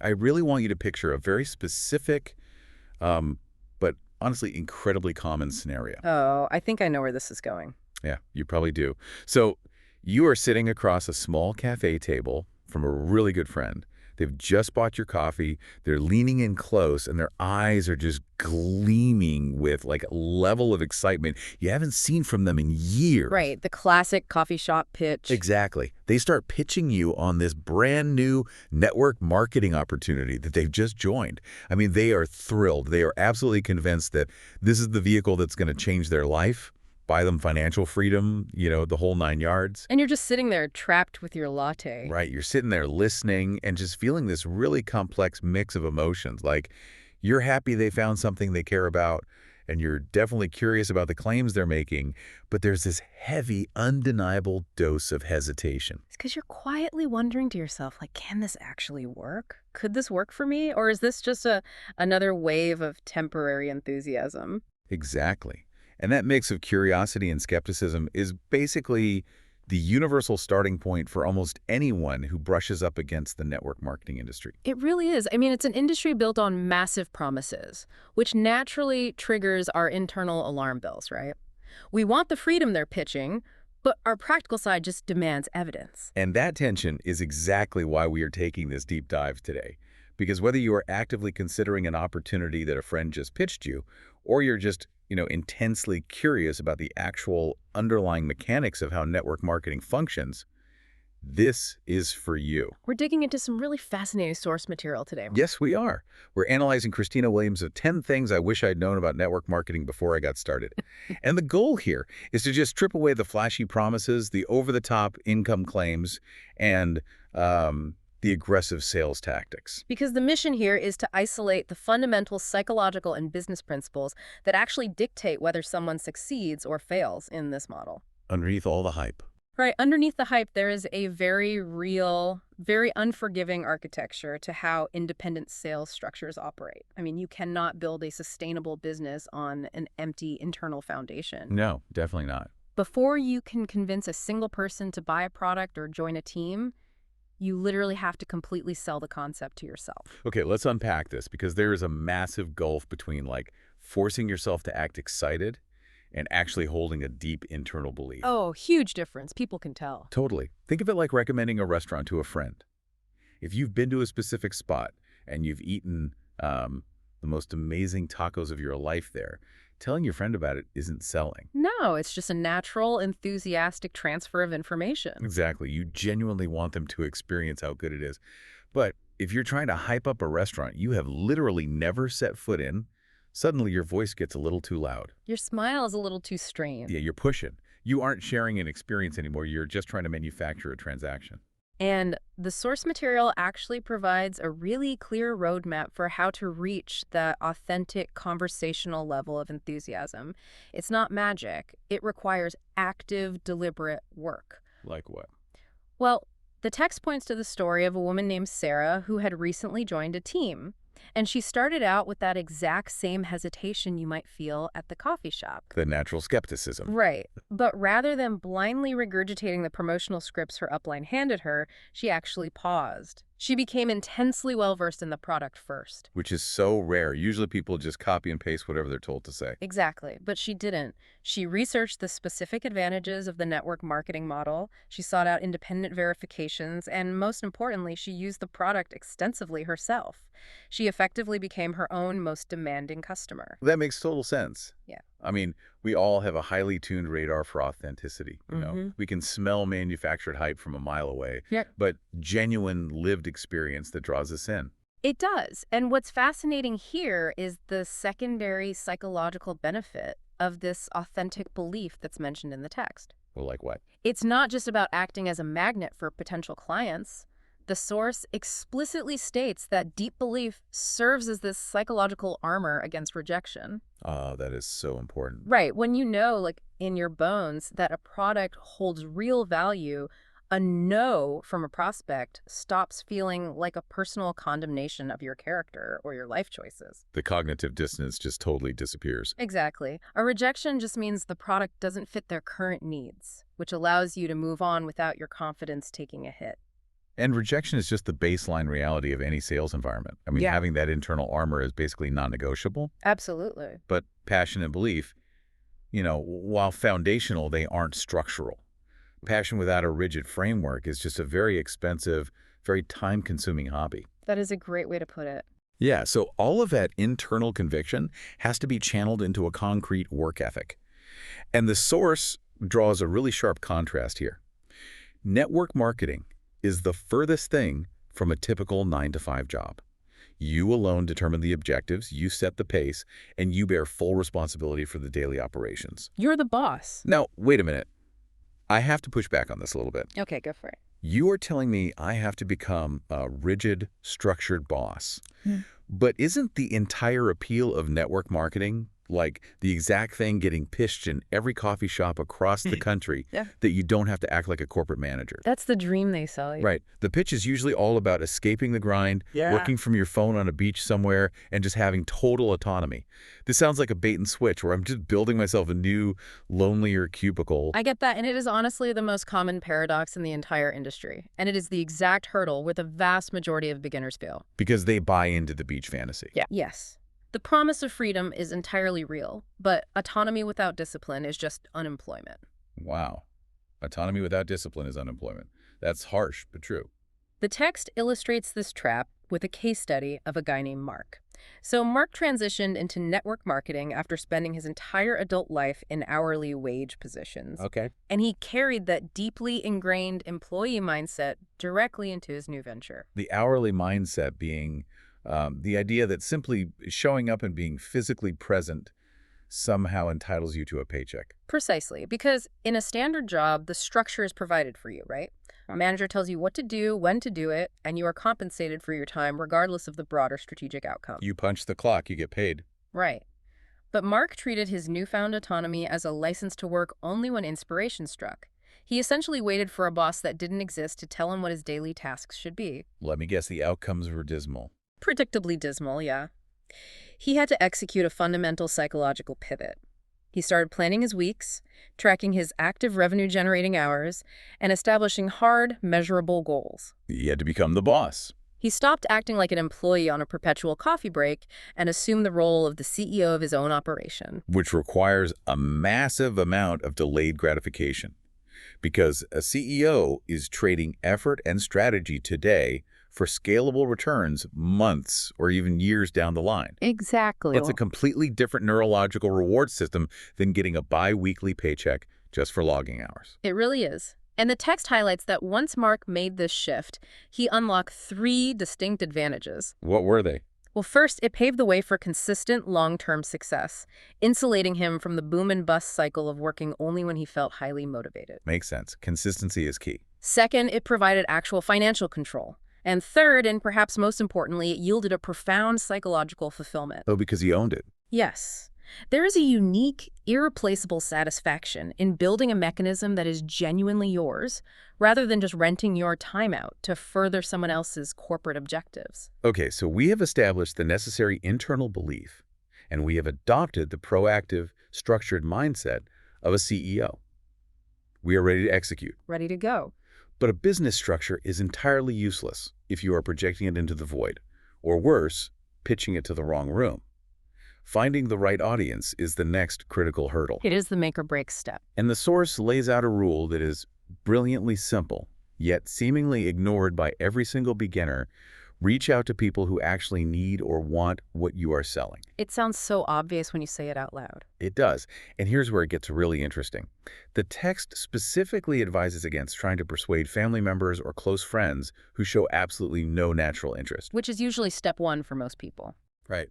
I really want you to picture a very specific, but honestly incredibly common scenario. Oh, I think I know where this is going. Yeah, you probably do. So you are sitting across a small cafe table from a really good friend. They've just bought your coffee. They're leaning in close, and their eyes are just gleaming with like a level of excitement you haven't seen from them in years. Right, the classic coffee shop pitch. Exactly. They start pitching you on this brand new network marketing opportunity that they've just joined. I mean, they are thrilled. They are absolutely convinced that this is the vehicle that's going to change their life, buy them financial freedom, the whole 9 yards. And you're just sitting there trapped with your latte. Right. You're sitting there listening and just feeling this really complex mix of emotions. Like you're happy they found something they care about, and you're definitely curious about the claims they're making, but there's this heavy, undeniable dose of hesitation. It's because you're quietly wondering to yourself, like, can this actually work? Could this work for me? Or is this just another wave of temporary enthusiasm? Exactly. And that mix of curiosity and skepticism is basically the universal starting point for almost anyone who brushes up against the network marketing industry. It really is. I mean, it's an industry built on massive promises, which naturally triggers our internal alarm bells, right? We want the freedom they're pitching, but our practical side just demands evidence. And that tension is exactly why we are taking this deep dive today. Because whether you are actively considering an opportunity that a friend just pitched you, or you're just, intensely curious about the actual underlying mechanics of how network marketing functions, this is for you. We're digging into some really fascinating source material today. Yes, we are. We're analyzing Christina Williams' 10 things I wish I'd known about network marketing before I got started. And the goal here is to just strip away the flashy promises, the over-the-top income claims, and the aggressive sales tactics. Because the mission here is to isolate the fundamental psychological and business principles that actually dictate whether someone succeeds or fails in this model. Underneath all the hype. Right, underneath the hype, there is a very real, very unforgiving architecture to how independent sales structures operate. I mean, you cannot build a sustainable business on an empty internal foundation. No, definitely not. Before you can convince a single person to buy a product or join a team, you literally have to completely sell the concept to yourself. Okay, let's unpack this, because there is a massive gulf between forcing yourself to act excited and actually holding a deep internal belief. Oh, huge difference. People can tell. Totally. Think of it like recommending a restaurant to a friend. If you've been to a specific spot and you've eaten the most amazing tacos of your life there, telling your friend about it isn't selling. No, it's just a natural, enthusiastic transfer of information. Exactly. You genuinely want them to experience how good it is. But if you're trying to hype up a restaurant you have literally never set foot in, suddenly your voice gets a little too loud. Your smile is a little too strained. Yeah, you're pushing. You aren't sharing an experience anymore. You're just trying to manufacture a transaction. And the source material actually provides a really clear roadmap for how to reach the authentic conversational level of enthusiasm. It's not magic. It requires active, deliberate work. Like what? Well, the text points to the story of a woman named Sarah who had recently joined a team. And she started out with that exact same hesitation you might feel at the coffee shop. The natural skepticism. Right. But rather than blindly regurgitating the promotional scripts her upline handed her, she actually paused. She became intensely well-versed in the product first. Which is so rare. Usually people just copy and paste whatever they're told to say. Exactly. But she didn't. She researched the specific advantages of the network marketing model. She sought out independent verifications. And most importantly, she used the product extensively herself. She effectively became her own most demanding customer. That makes total sense. Yeah. I mean, we all have a highly tuned radar for authenticity. We can smell manufactured hype from a mile away, Yeah. but genuine lived experience that draws us in. It does. And what's fascinating here is the secondary psychological benefit of this authentic belief that's mentioned in the text. Well, like what? It's not just about acting as a magnet for potential clients. The source explicitly states that deep belief serves as this psychological armor against rejection. Ah, that is so important. Right. When you know, like in your bones, that a product holds real value, a no from a prospect stops feeling like a personal condemnation of your character or your life choices. The cognitive dissonance just totally disappears. Exactly. A rejection just means the product doesn't fit their current needs, which allows you to move on without your confidence taking a hit. And rejection is just the baseline reality of any sales environment. I mean, Yeah, having that internal armor is basically non-negotiable. absolutely. But passion and belief, while foundational, they aren't structural. Passion without a rigid framework is just a very expensive, very time-consuming hobby. That is a great way to put it. Yeah, so all of that internal conviction has to be channeled into a concrete work ethic. And the source draws a really sharp contrast here. Network marketing is the furthest thing from a typical 9-to-5 job. You alone determine the objectives, you set the pace, and you bear full responsibility for the daily operations. You're the boss. Now, wait a minute. I have to push back on this a little bit. Okay, go for it. You are telling me I have to become a rigid, structured boss. Hmm. But isn't the entire appeal of network marketing like the exact thing getting pitched in every coffee shop across the country Yeah. that you don't have to act like a corporate manager? That's the dream they sell you. Right. The pitch is usually all about escaping the grind, Yeah. working from your phone on a beach somewhere, and just having total autonomy. This sounds like a bait and switch where I'm just building myself a new, lonelier cubicle. I get that, and it is honestly the most common paradox in the entire industry. And it is the exact hurdle where the vast majority of beginners fail. Because they buy into the beach fantasy. Yeah. Yes. The promise of freedom is entirely real, but autonomy without discipline is just unemployment. Wow. Autonomy without discipline is unemployment. That's harsh, but true. The text illustrates this trap with a case study of a guy named Mark. So Mark transitioned into network marketing after spending his entire adult life in hourly wage positions. Okay. And he carried that deeply ingrained employee mindset directly into his new venture. The hourly mindset being the idea that simply showing up and being physically present somehow entitles you to a paycheck. Precisely, because in a standard job, the structure is provided for you, right? A manager tells you what to do, when to do it, and you are compensated for your time regardless of the broader strategic outcome. You punch the clock, you get paid. Right. But Mark treated his newfound autonomy as a license to work only when inspiration struck. He essentially waited for a boss that didn't exist to tell him what his daily tasks should be. Let me guess, the outcomes were dismal. Predictably dismal, yeah. He had to execute a fundamental psychological pivot. He started planning his weeks, tracking his active revenue-generating hours, and establishing hard, measurable goals. He had to become the boss. He stopped acting like an employee on a perpetual coffee break and assumed the role of the CEO of his own operation. Which requires a massive amount of delayed gratification. Because a CEO is trading effort and strategy today for scalable returns months or even years down the line. Exactly. It's a completely different neurological reward system than getting a bi-weekly paycheck just for logging hours. It really is. And the text highlights that once Mark made this shift, he unlocked 3 distinct advantages. What were they? Well, first, it paved the way for consistent long-term success, insulating him from the boom and bust cycle of working only when he felt highly motivated. Makes sense. Consistency is key. Second, it provided actual financial control. And third, and perhaps most importantly, it yielded a profound psychological fulfillment. Oh, because he owned it. Yes. There is a unique, irreplaceable satisfaction in building a mechanism that is genuinely yours, rather than just renting your time out to further someone else's corporate objectives. Okay, so we have established the necessary internal belief, and we have adopted the proactive, structured mindset of a CEO. We are ready to execute. Ready to go. But a business structure is entirely useless if you are projecting it into the void, or worse, pitching it to the wrong room. Finding the right audience is the next critical hurdle. It is the make or break step. And the source lays out a rule that is brilliantly simple, yet seemingly ignored by every single beginner. Reach out to people who actually need or want what you are selling. It sounds so obvious when you say it out loud. It does. And here's where it gets really interesting. The text specifically advises against trying to persuade family members or close friends who show absolutely no natural interest. Which is usually step 1 for most people. Right.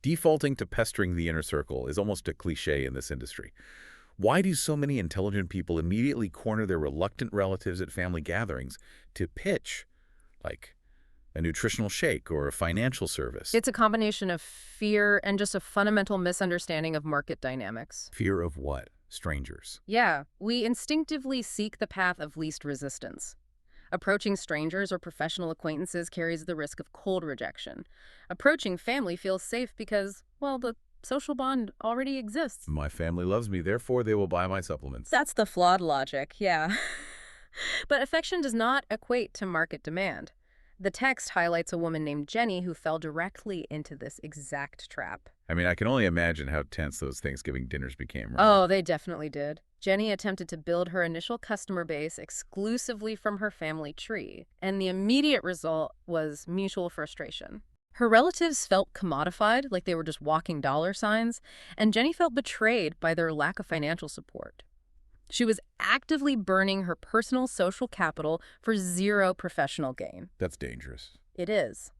Defaulting to pestering the inner circle is almost a cliche in this industry. Why do so many intelligent people immediately corner their reluctant relatives at family gatherings to pitch, like a nutritional shake or a financial service? It's a combination of fear and just a fundamental misunderstanding of market dynamics. Fear of what? Strangers. Yeah, we instinctively seek the path of least resistance. Approaching strangers or professional acquaintances carries the risk of cold rejection. Approaching family feels safe because, well, the social bond already exists. My family loves me, therefore they will buy my supplements. That's the flawed logic, yeah. But affection does not equate to market demand. The text highlights a woman named Jenny who fell directly into this exact trap. I mean, I can only imagine how tense those Thanksgiving dinners became, right? Oh, they definitely did. Jenny attempted to build her initial customer base exclusively from her family tree, and the immediate result was mutual frustration. Her relatives felt commodified, like they were just walking dollar signs, and Jenny felt betrayed by their lack of financial support. She was actively burning her personal social capital for zero professional gain. That's dangerous. It is.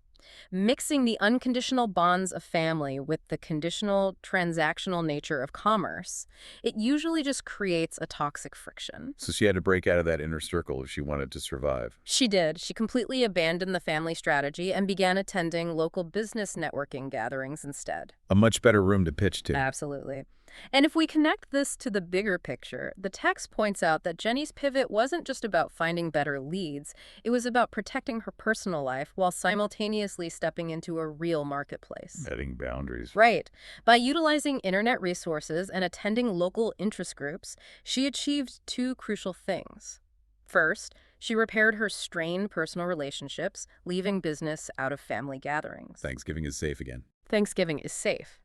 Mixing the unconditional bonds of family with the conditional transactional nature of commerce, it usually just creates a toxic friction. So she had to break out of that inner circle if she wanted to survive. She did. She completely abandoned the family strategy and began attending local business networking gatherings instead. A much better room to pitch to. Absolutely. And if we connect this to the bigger picture, the text points out that Jenny's pivot wasn't just about finding better leads, it was about protecting her personal life while simultaneously stepping into a real marketplace. Setting boundaries. Right. By utilizing internet resources and attending local interest groups, she achieved two crucial things. First, she repaired her strained personal relationships, leaving business out of family gatherings. Thanksgiving is safe again. Thanksgiving is safe.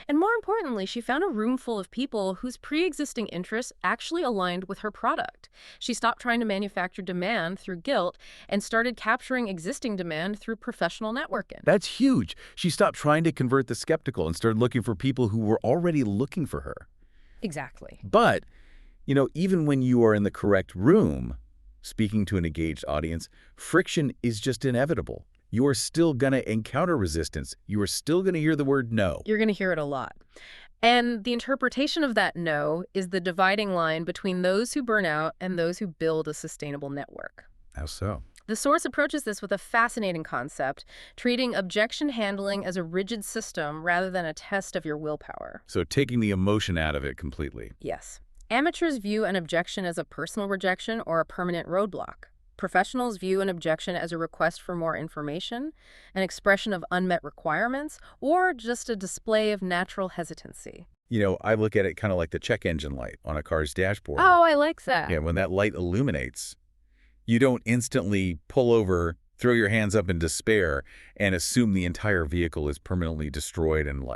And more importantly, she found a room full of people whose pre-existing interests actually aligned with her product. She stopped trying to manufacture demand through guilt and started capturing existing demand through professional networking. That's huge. She stopped trying to convert the skeptical and started looking for people who were already looking for her. Exactly. But, even when you are in the correct room, speaking to an engaged audience, friction is just inevitable. You are still going to encounter resistance. You are still going to hear the word no. You're going to hear it a lot. And the interpretation of that no is the dividing line between those who burn out and those who build a sustainable network. How so? The source approaches this with a fascinating concept, treating objection handling as a rigid system rather than a test of your willpower. So taking the emotion out of it completely. Yes. Amateurs view an objection as a personal rejection or a permanent roadblock. Professionals view an objection as a request for more information, an expression of unmet requirements, or just a display of natural hesitancy. I look at it kind of like the check engine light on a car's dashboard. Oh, I like that. Yeah, when that light illuminates, you don't instantly pull over, throw your hands up in despair, and assume the entire vehicle is permanently destroyed and,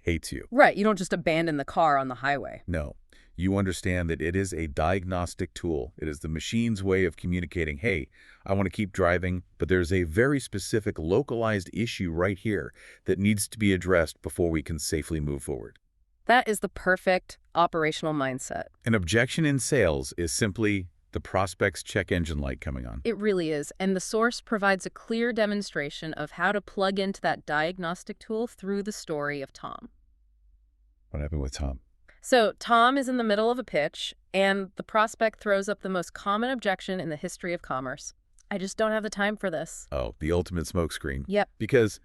hates you. Right, you don't just abandon the car on the highway. No. You understand that it is a diagnostic tool. It is the machine's way of communicating, hey, I want to keep driving, but there's a very specific localized issue right here that needs to be addressed before we can safely move forward. That is the perfect operational mindset. An objection in sales is simply the prospect's check engine light coming on. It really is, and the source provides a clear demonstration of how to plug into that diagnostic tool through the story of Tom. What happened with Tom? So Tom is in the middle of a pitch, and the prospect throws up the most common objection in the history of commerce. I just don't have the time for this. Oh, the ultimate smokescreen. Yep. Because,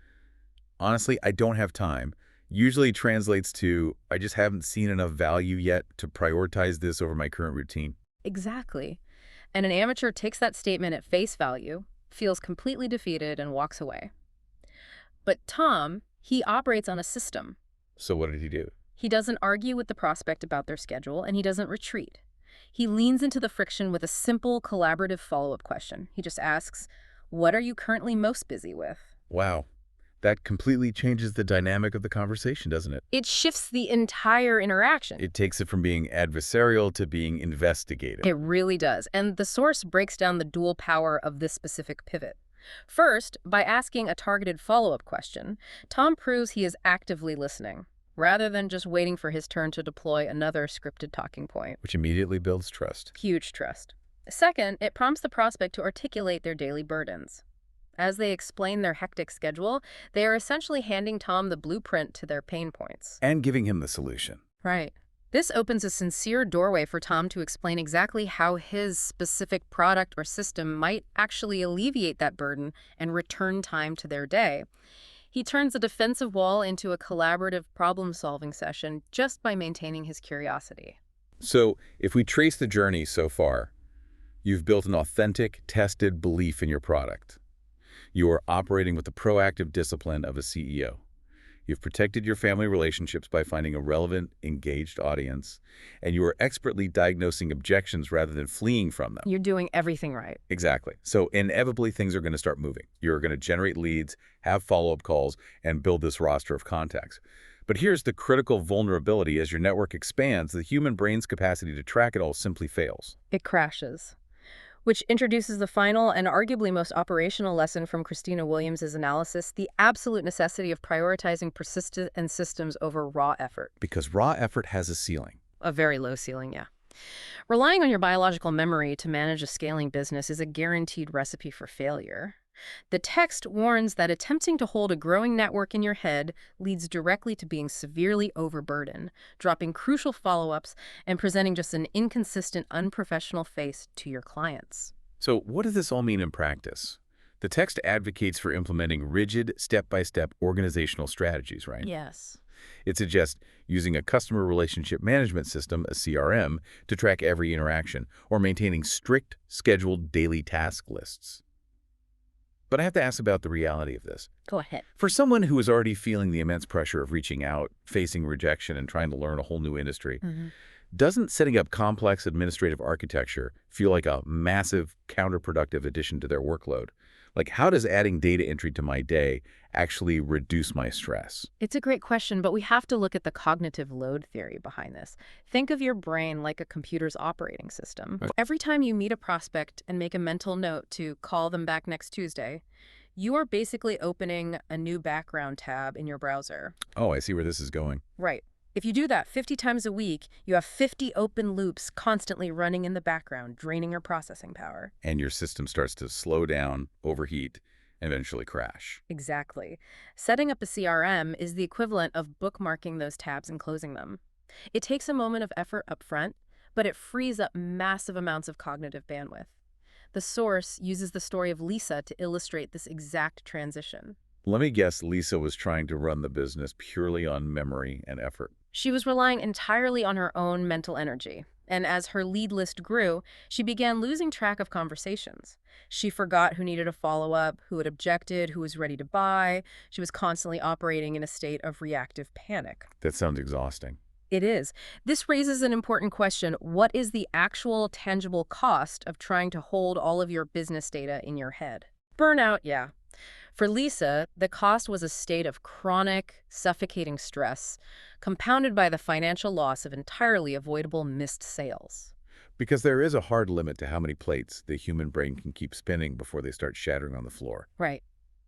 honestly, I don't have time usually translates to, I just haven't seen enough value yet to prioritize this over my current routine. Exactly. And an amateur takes that statement at face value, feels completely defeated, and walks away. But Tom, he operates on a system. So what did he do? He doesn't argue with the prospect about their schedule, and he doesn't retreat. He leans into the friction with a simple, collaborative follow-up question. He just asks, what are you currently most busy with? Wow. That completely changes the dynamic of the conversation, doesn't it? It shifts the entire interaction. It takes it from being adversarial to being investigative. It really does. And the source breaks down the dual power of this specific pivot. First, by asking a targeted follow-up question, Tom proves he is actively listening, rather than just waiting for his turn to deploy another scripted talking point. Which immediately builds trust. Huge trust. Second, it prompts the prospect to articulate their daily burdens. As they explain their hectic schedule, they are essentially handing Tom the blueprint to their pain points. And giving him the solution. Right. This opens a sincere doorway for Tom to explain exactly how his specific product or system might actually alleviate that burden and return time to their day. He turns a defensive wall into a collaborative problem-solving session just by maintaining his curiosity. So, if we trace the journey so far, you've built an authentic, tested belief in your product. You are operating with the proactive discipline of a CEO. You've protected your family relationships by finding a relevant, engaged audience, and you are expertly diagnosing objections rather than fleeing from them. You're doing everything right. Exactly. So inevitably, things are going to start moving. You're going to generate leads, have follow-up calls, and build this roster of contacts. But here's the critical vulnerability. As your network expands, the human brain's capacity to track it all simply fails. It crashes. Which introduces the final and arguably most operational lesson from Christina Williams's analysis, the absolute necessity of prioritizing persistence and systems over raw effort. Because raw effort has a ceiling. A very low ceiling, yeah. Relying on your biological memory to manage a scaling business is a guaranteed recipe for failure. The text warns that attempting to hold a growing network in your head leads directly to being severely overburdened, dropping crucial follow-ups, and presenting just an inconsistent, unprofessional face to your clients. So what does this all mean in practice? The text advocates for implementing rigid, step-by-step organizational strategies, right? Yes. It suggests using a customer relationship management system, a CRM, to track every interaction, or maintaining strict, scheduled daily task lists. But I have to ask about the reality of this. Go ahead. For someone who is already feeling the immense pressure of reaching out, facing rejection, and trying to learn a whole new industry, doesn't setting up complex administrative architecture feel like a massive, counterproductive addition to their workload? Like, how does adding data entry to my day actually reduce my stress? It's a great question, but we have to look at the cognitive load theory behind this. Think of your brain like a computer's operating system. Right. Every time you meet a prospect and make a mental note to call them back next Tuesday, you are basically opening a new background tab in your browser. Oh, I see where this is going. Right. If you do that 50 times a week, you have 50 open loops constantly running in the background, draining your processing power. And your system starts to slow down, overheat, and eventually crash. Exactly. Setting up a CRM is the equivalent of bookmarking those tabs and closing them. It takes a moment of effort up front, but it frees up massive amounts of cognitive bandwidth. The source uses the story of Lisa to illustrate this exact transition. Let me guess, Lisa was trying to run the business purely on memory and effort. She was relying entirely on her own mental energy, and as her lead list grew, she began losing track of conversations. She forgot who needed a follow-up, who had objected, who was ready to buy. She was constantly operating in a state of reactive panic. That sounds exhausting. It is. This raises an important question. What is the actual tangible cost of trying to hold all of your business data in your head? Burnout, yeah. For Lisa, the cost was a state of chronic, suffocating stress, compounded by the financial loss of entirely avoidable missed sales. Because there is a hard limit to how many plates the human brain can keep spinning before they start shattering on the floor. Right.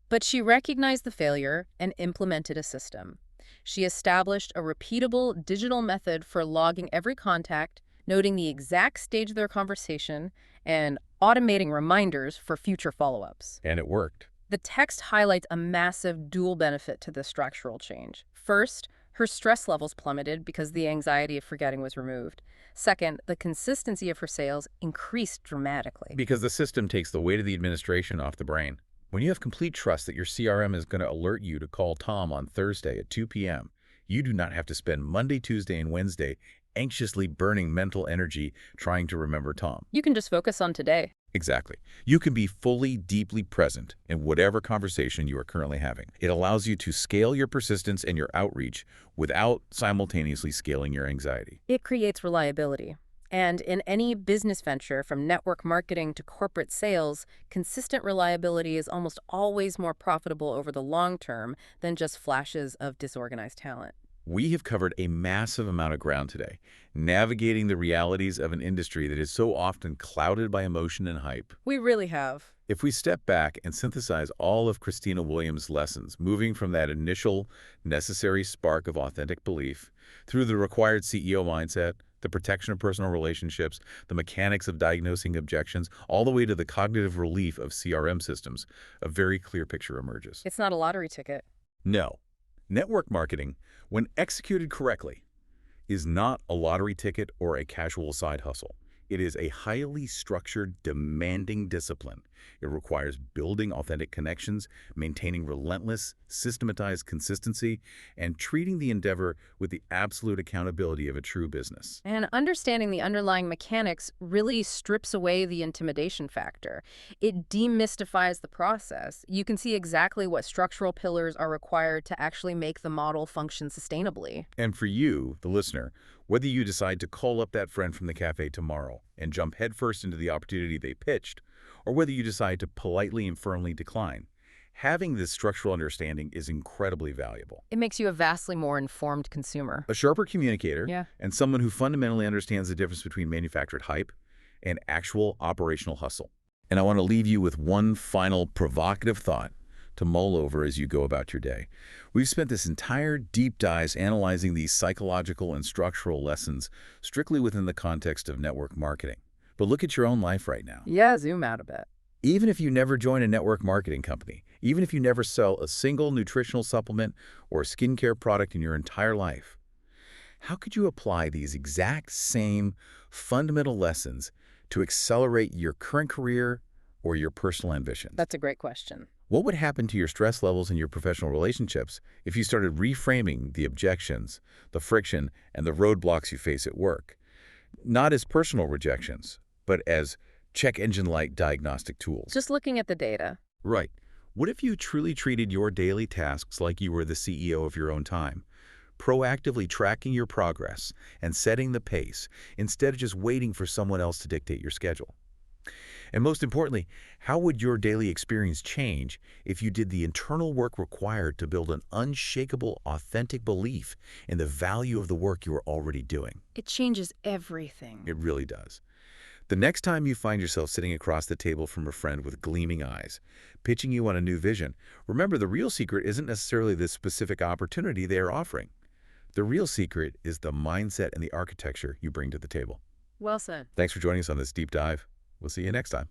But she recognized the failure and implemented a system. She established a repeatable digital method for logging every contact, noting the exact stage of their conversation, and automating reminders for future follow-ups. And it worked. The text highlights a massive dual benefit to this structural change. First, her stress levels plummeted because the anxiety of forgetting was removed. Second, the consistency of her sales increased dramatically. Because the system takes the weight of the administration off the brain. When you have complete trust that your CRM is going to alert you to call Tom on Thursday at 2 p.m., you do not have to spend Monday, Tuesday, and Wednesday anxiously burning mental energy trying to remember Tom. You can just focus on today. Exactly. You can be fully, deeply present in whatever conversation you are currently having. It allows you to scale your persistence and your outreach without simultaneously scaling your anxiety. It creates reliability. And in any business venture, from network marketing to corporate sales, consistent reliability is almost always more profitable over the long term than just flashes of disorganized talent. We have covered a massive amount of ground today, navigating the realities of an industry that is so often clouded by emotion and hype. We really have. If we step back and synthesize all of Cristina Williams' lessons, moving from that initial necessary spark of authentic belief through the required CEO mindset, the protection of personal relationships, the mechanics of diagnosing objections, all the way to the cognitive relief of CRM systems, a very clear picture emerges. It's not a lottery ticket. No. Network marketing, when executed correctly, is not a lottery ticket or a casual side hustle. It is a highly structured, demanding discipline It requires building authentic connections, maintaining relentless, systematized consistency, and treating the endeavor with the absolute accountability of a true business. And understanding the underlying mechanics really strips away the intimidation factor. It demystifies the process. You can see exactly what structural pillars are required to actually make the model function sustainably. And for you, the listener, whether you decide to call up that friend from the cafe tomorrow and jump headfirst into the opportunity they pitched, or whether you decide to politely and firmly decline, having this structural understanding is incredibly valuable. It makes you a vastly more informed consumer. A sharper communicator Yeah. and someone who fundamentally understands the difference between manufactured hype and actual operational hustle. And I want to leave you with one final provocative thought to mull over as you go about your day. We've spent this entire deep dive analyzing these psychological and structural lessons strictly within the context of network marketing. But look at your own life right now. Yeah, zoom out a bit. Even if you never join a network marketing company, even if you never sell a single nutritional supplement or skincare product in your entire life, how could you apply these exact same fundamental lessons to accelerate your current career or your personal ambitions? That's a great question. What would happen to your stress levels in your professional relationships if you started reframing the objections, the friction, and the roadblocks you face at work, not as personal rejections, but as check engine light diagnostic tools? Just looking at the data. Right. What if you truly treated your daily tasks like you were the CEO of your own time, proactively tracking your progress and setting the pace instead of just waiting for someone else to dictate your schedule? And most importantly, how would your daily experience change if you did the internal work required to build an unshakable, authentic belief in the value of the work you are already doing? It changes everything. It really does. The next time you find yourself sitting across the table from a friend with gleaming eyes, pitching you on a new vision, remember the real secret isn't necessarily the specific opportunity they are offering. The real secret is the mindset and the architecture you bring to the table. Well said. Thanks for joining us on this deep dive. We'll see you next time.